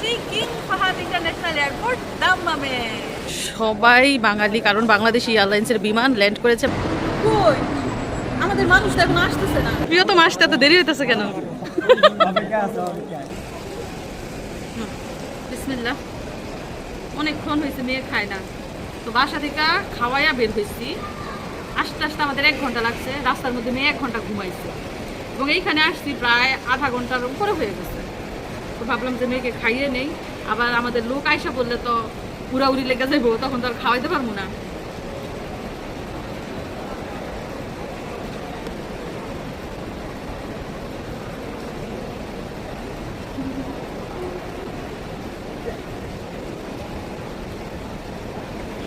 দি king Fahad international airport দাম্মামে। সবাই বাঙালি, কারণ বাংলাদেশ এয়ারলাইন্সের বিমান ল্যান্ড করেছে। কই আমাদের মানুষ তো এখন আসতেছে না। প্রিয়তম আসতে এত দেরি হইতেছে কেন? বিসমিল্লাহ। অনেকক্ষণ হয়েছে মেয়ে খায় না, তো বাসা থেকে খাওয়াইয়া বের হয়েছি। আস্তে আস্তে আমাদের 1 ঘন্টা লাগছে, রাস্তার মধ্যে মেয়ে 1 ঘন্টা ঘুমাইছে এবং এইখানে আসছি প্রায় আধা ঘন্টার উপরে হয়ে গেছে। তো ভাবলাম যে মেয়েকে খাইয়ে নেই, আবার আমাদের লোক আইসা বললে তো উড়াউড়ি লেগে যাবো, তখন তো আর খাওয়াইতে পারবো না।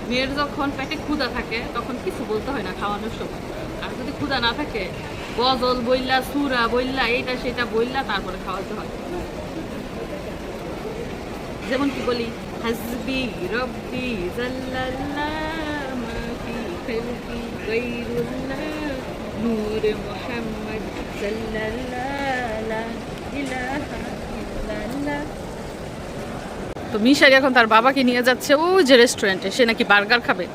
মেয়ের যখন পেটে ক্ষুধা থাকে তখন কিছু বলতে হয় না খাওয়ানোর সময়, আর যদি ক্ষুধা না থাকে গজল বইল্লা, সুরা বইল্লা, এইটা সেটা বইল্লা তারপরে খাওয়াতে হয়। যেমন কি বলি, হাসবি রব্বি জাল্লাল্লাহ মা ফি খালকি গায়রুল্লাহ নূর মুহাম্মদ সাল্লাল্লাহু লা ইলাহা ইল্লাল্লাহ। তো মিশারি এখন তার বাবাকে নিয়ে যাচ্ছে ওই যে রেস্টুরেন্টে, সে নাকি বার্গার খাবে।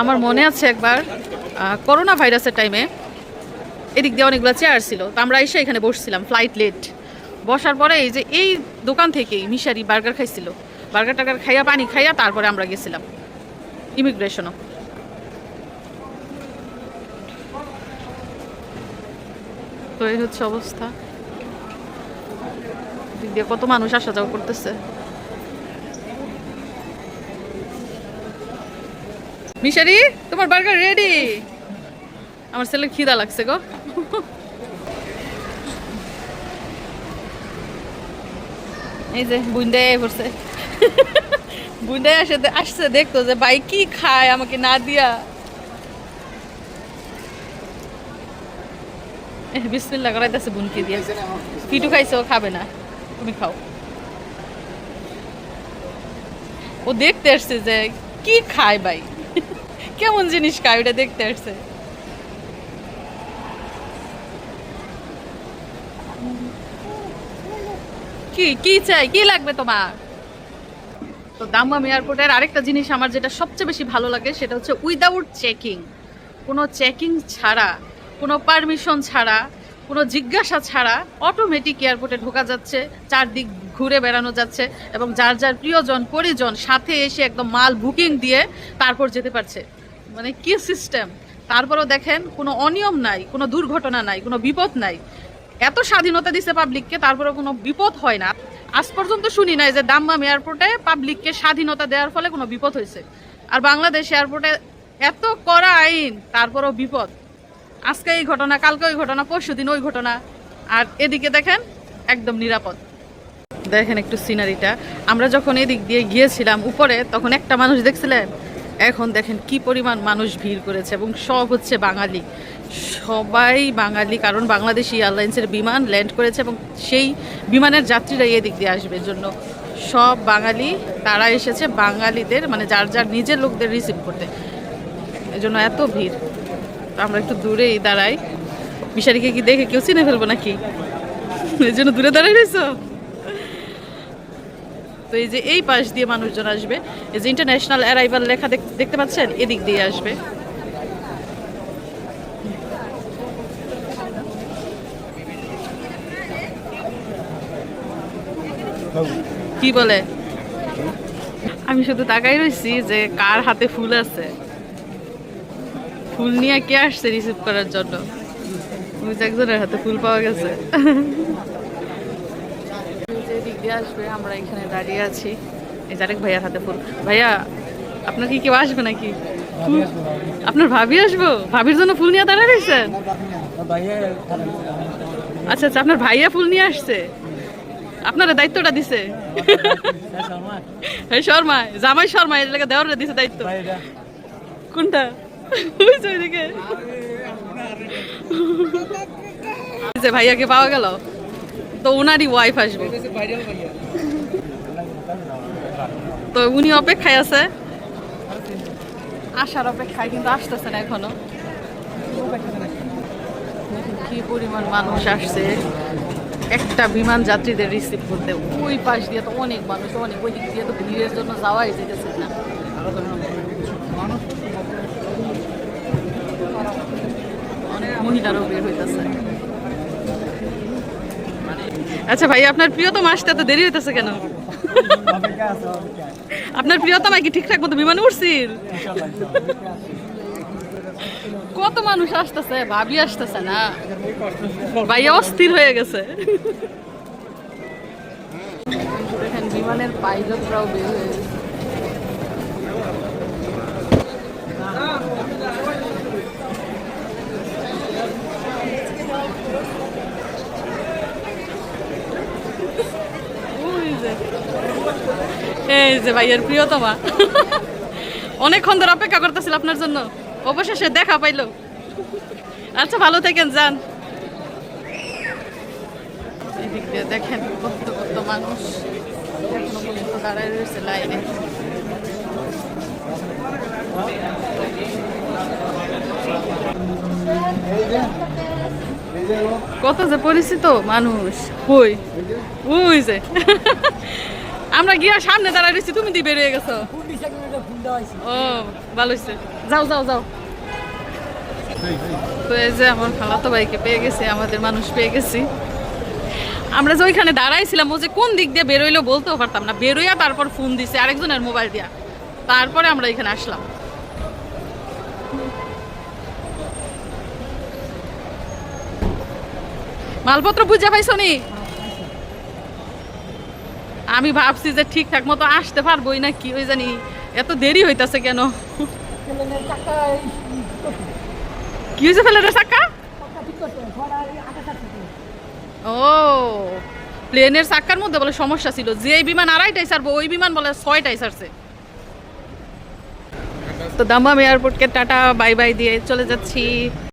আমার মনে আছে একবার করোনা ভাইরাসের টাইমে এদিক দিয়ে অনেকগুলো চেয়ার ছিল, তো আমরা এসে এখানে বসছিলাম, ফ্লাইট লেট। বসার পরে এই যে এই দোকান থেকেই মিশারি বার্গার খাইছিল। বার্গার টার্গার খাইয়া, পানি খাইয়া তারপরে আমরা গেছিলাম ইমিগ্রেশনও। তো এই হচ্ছে অবস্থা, দিক দিয়ে কত মানুষ আসা যাওয়া করতেছে। মিশারি, তোমার বার্গার রেডি। আমার ছেলের খিদা লাগছে গো। এই যে বুন্ডায় পড়ছে, বুন্ডায় আসছে দেখতো যে ভাই কি খায় আমাকে না দিয়া। বিসমিল্লাহ করাইতেছে বুনকে দিয়ে। কিটু খাইছে, ও খাবে না, তুমি খাও। ও দেখতে আসছে যে কি খায় ভাই, কেমন জিনিস খায় ওটা দেখতে আসছে। কি কি চাই, কি লাগবে তোমার? তো দাম্মাম এয়ারপোর্টের আরেকটা জিনিস আমার যেটা সবচেয়ে বেশি ভালো লাগে সেটা হচ্ছে উইদাউট চেকিং, কোনো চেকিং ছাড়া, কোনো পারমিশন ছাড়া, কোনো জিজ্ঞাসা ছাড়া অটোমেটিক এয়ারপোর্টে ঢোকা যাচ্ছে, চারদিক ঘুরে বেড়ানো যাচ্ছে এবং যার যার প্রিয়জন পরিজন সাথে এসে একদম মাল বুকিং দিয়ে তারপর যেতে পারছে। মানে কি সিস্টেম! তারপরও দেখেন কোনো অনিয়ম নাই, কোনো দুর্ঘটনা নাই, কোনো বিপদ নাই। এত স্বাধীনতা দিছে পাবলিককে, তারপরেও কোনো বিপদ হয় না। আজ পর্যন্ত শুনি নাই যে দাম্মাম এয়ারপোর্টে পাবলিককে স্বাধীনতা দেওয়ার ফলে কোনো বিপদ হয়েছে। আর বাংলাদেশ এয়ারপোর্টে এত কড়া আইন, তারপরেও বিপদ। আজকে এই ঘটনা, কালকে ওই ঘটনা, পরশুদিন ওই ঘটনা, আর এদিকে দেখেন একদম নিরাপদ। দেখেন একটু সিনারিটা, আমরা যখন এদিক দিয়ে গিয়েছিলাম উপরে তখন একটা মানুষ দেখছিলেন, এখন দেখেন কি পরিমাণ মানুষ ভিড় করেছে এবং সব হচ্ছে বাঙালি, সবাই বাঙালি, কারণ বাংলাদেশ এয়ারলাইন্সের বিমান ল্যান্ড করেছে এবং সেই বিমানের যাত্রীরাই এদিক দিয়ে আসবে জন্য সব বাঙালি, তারা এসেছে বাঙালিদের মানে যার যার নিজের লোকদের রিসিভ করতে, এই জন্য এত ভিড়। তো আমরা একটু দূরেই দাঁড়াই। মিশারিকে কি দেখে কেউ চিনে ফেলবো নাকি, এই জন্য দূরে দাঁড়াই রয়েছো। তো এই যে এই পাশ দিয়ে মানুষজন আসবে, এই যে ইন্টারন্যাশনাল অ্যারাইভাল লেখা দেখতে পাচ্ছেন, এদিক দিয়ে আসবে। কি বলে, আমি শুধু তাকাই রয়েছি যে কার হাতে ফুল আছে, ফুল নিয়ে কে আসছে রিসিভ করার জন্য। একজনের হাতে ফুল পাওয়া গেছে। দিক দিয়ে আসবে, আমরা এখানে দাঁড়িয়ে আছি, এই আরেক ভাইয়ার হাতে ফুল। ভাইয়া, আপনার কি কেউ আসবে নাকি? আপনার ভাবি আসবো? ভাবির জন্য ফুল নিয়ে দাঁড়িয়ে রয়েছেন? আচ্ছা আচ্ছা, আপনার ভাইয়া ফুল নিয়ে আসছে, আপনারা দায়িত্বটা দিছে। শর্মা, জামাই শর্মা, এর লাগে দেওয়ার দিছে দায়িত্ব। কোনটা? ওইদিকে ভাইয়াকে পাওয়া গেল, তো উনারই ওয়াইফ আসবে, তো উনি অপেক্ষায় আছে, আসার অপেক্ষায়, কিন্তু আসতেছে না এখনো। কি পরিমাণ মানুষ আসছে, একটা বিমান যাত্রীদের রিসিভ করতে। ওই পাশ দিয়ে তো অনেক মানুষ, অনেক ওই দিক দিয়ে তো ভিড়ের জন্য যাওয়াই যেতেছে না। অনেক মহিলারাও বের হইতেছে। আচ্ছা ভাই, আপনার প্রিয়তম আসতে এত দেরি হইতেছে কেন? আপনার প্রিয়তমা কি ঠিকঠাক মতো বিমানে উঠছিল? কত মানুষ আসতেছে, ভাবি আসতেছে না, ভাইয়া অস্থির হয়ে গেছে। দেখেন বিমানের পাইলটরাও বের হয়ে গেছে। এই যে ভাইয়ের প্রিয়তমা অনেকক্ষণ ধরে অপেক্ষা করতেছিল আপনার জন্য, অবশেষে দেখা পাইলো। আচ্ছা ভালো থাকেন, যান। এদিক দিয়ে দেখেন কত কত মানুষ এখনো পর্যন্ত দাঁড়ায় রয়েছে লাইনে। কত যে পরিচিত মানুষ, কই ওই যে আমরা গিয়া সামনে দাঁড়ায় রয়েছি, তুমি দিয়ে বেরিয়ে গেছো। ও ভালো হয়েছে, যাও যাও যাও। তো এই যে আমার খালাতো ভাইকে পেয়ে গেছি, আমাদের মানুষ পেয়ে গেছি। আমরা যে ওইখানে দাঁড়াইছিলাম, ও যে কোন দিক দিয়ে বেরোইলো বলতেও পারতাম না। বেরোইয়া তারপর ফোন দিছে আরেকজনের মোবাইল দিয়া, তারপরে আমরা এখানে আসলাম। মালপত্র বুঝা পাইছো নি? আমি ভাবছি যে ঠিকঠাক মতো আসতে পারবোই না, কি ওই জানি এত দেরি হইতাছে কেন। কি হয়েছে প্লেনের চাক্কা? ও প্লেনের চাক্কার মধ্যে বলে সমস্যা ছিল, যে বিমান 2:30টায় ছাড়বো ওই বিমান বলে 6টায় ছাড়ছে। তো দাম্মাম এয়ারপোর্টকে টাটা বাই বাই দিয়ে চলে যাচ্ছি।